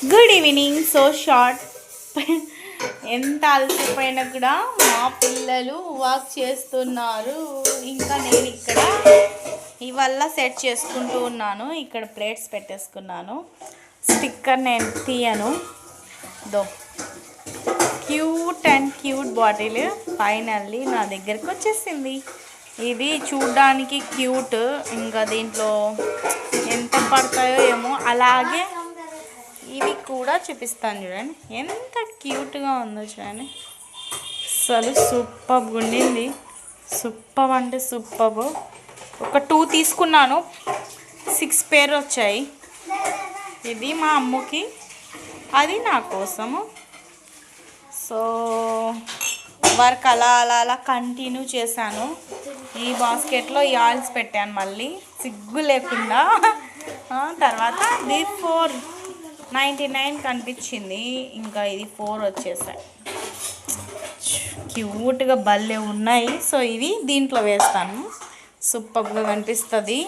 Good evening. So short. ఎంత అలసిపోయినా కూడా మా పిల్లలు వర్క్ చేస్తున్నారు. ఇంకా నేను ఇక్కడ ఇవల్ల సెట్ చేసుకుంటూ ఉన్నాను. ఇక్కడ ప్లేట్స్ పెట్టేసుకున్నాను. స్టిక్కర్ నేను తీయను. Though cute and cute bottle finally నా దగ్గరకు వచ్చేసింది. ఇది చూడ్డానికి క్యూట్. ఇంకా దీంట్లో ఎంత పడతాయో ఏమో. అలాగే ఇవి కూడా చూపిస్తాను చూడండి. ఎంత క్యూట్గా ఉందో చూడండి. అసలు సూపర్గా ఉండింది. సూపర్ అంటే సూపర్. ఒక 2 తీసుకున్నాను, 6 పేరు వచ్చాయి. ఇది మా అమ్మకి, అది నా కోసము. సో వర్క్ అలా అలా అలా కంటిన్యూ చేశాను. ఈ బాస్కెట్లో ఈ ఆయిల్స్ పెట్టాను మళ్ళీ సిగ్గు లేకుండా. తర్వాత ఇది 499 కనిపించింది. ఇంకా ఇది 4 వచ్చేసాయి. క్యూట్గా భలే ఉన్నాయి. సో ఇవి దీంట్లో వేస్తాను. సూపర్గా కనిపిస్తుంది.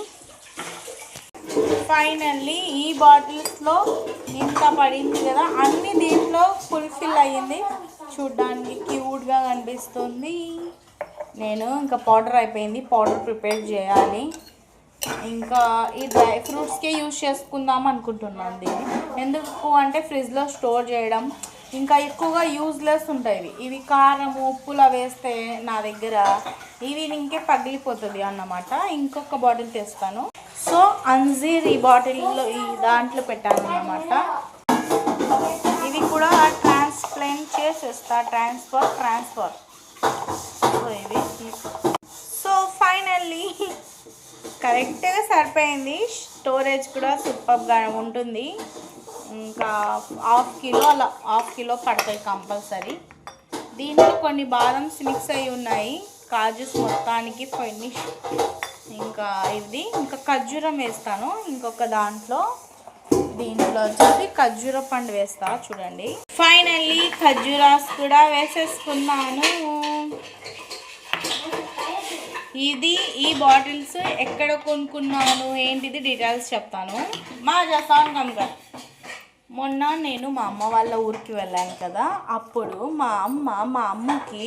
ఫైనల్లీ ఈ బాటిల్స్లో ఇంత పడింది కదా, అన్నీ దీంట్లో ఫుల్ఫిల్ అయ్యింది. చూడ్డానికి క్యూట్గా కనిపిస్తుంది. నేను ఇంకా పౌడర్ అయిపోయింది, పౌడర్ ప్రిపేర్ చేయాలి. ఇంకా ఈ డ్రై ఫ్రూట్స్కే యూజ్ చేసుకుందాం అనుకుంటున్నాను దీన్ని. ఎందుకు అంటే ఫ్రిడ్జ్లో స్టోర్ చేయడం ఇంకా ఎక్కువగా యూజ్లెస్ ఉంటాయి. ఇవి కారం ఉప్పులా వేస్తే నా దగ్గర ఇవి ఇంకే పగిలిపోతుంది అన్నమాట. ఇంకొక బాటిల్ తెస్తాను. సో అంజీర్ ఈ బాటిల్లో ఈ దాంట్లో పెట్టాను అన్నమాట. ఇవి కూడా ట్రాన్స్ప్లాంట్ చేసేస్తా. ట్రాన్స్ఫర్. సో ఇది సో ఫైనల్లీ కరెక్ట్గా సరిపోయింది. స్టోరేజ్ కూడా సూపర్గా ఉంటుంది. ఇంకా ½ కిలో అలా ½ కిలో పడతాయి కంపల్సరీ. దీంట్లో కొన్ని బాదమ్స్ మిక్స్ అయి ఉన్నాయి. కాజుస్ మొత్తానికి ఫినిష్. ఇంకా ఇది ఇంకా ఖర్జూరం వేస్తాను. ఇంకొక దీంట్లో వచ్చేసి ఖర్జూర పండు వేస్తా చూడండి. ఫైనల్లీ ఖర్జూరాస్ కూడా వేసేసుకున్నాను. ఇది ఈ బాటిల్స్ ఎక్కడ కొనుక్కున్నాను ఏంటిది డీటెయిల్స్ చెప్తాను. మా జసాన్ కమ్గర్ మొన్న నేను మా అమ్మ వాళ్ళ ఊరికి వెళ్ళాను కదా, అప్పుడు మా అమ్మకి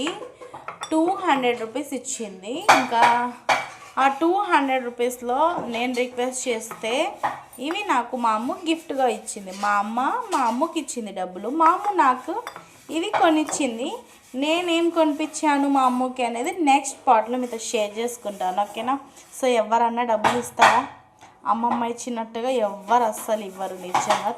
200 రూపీస్ ఇచ్చింది. ఇంకా ఆ 200 రూపీస్లో నేను రిక్వెస్ట్ చేస్తే ఇవి నాకు మా అమ్మ గిఫ్ట్గా ఇచ్చింది. మా అమ్మకి ఇచ్చింది డబ్బులు. మా అమ్మ నాకు ఇవి కొనిచ్చింది. నేనేం కొనిపించాను మా అమ్మకి అనేది నెక్స్ట్ పార్ట్లో మీతో షేర్ చేసుకుంటాను, ఓకేనా? సో ఎవరన్నా డబ్బులు ఇస్తారా? అమ్మమ్మ ఇచ్చినట్టుగా ఎవ్వరు అస్సలు ఇవ్వరు నిజంగా.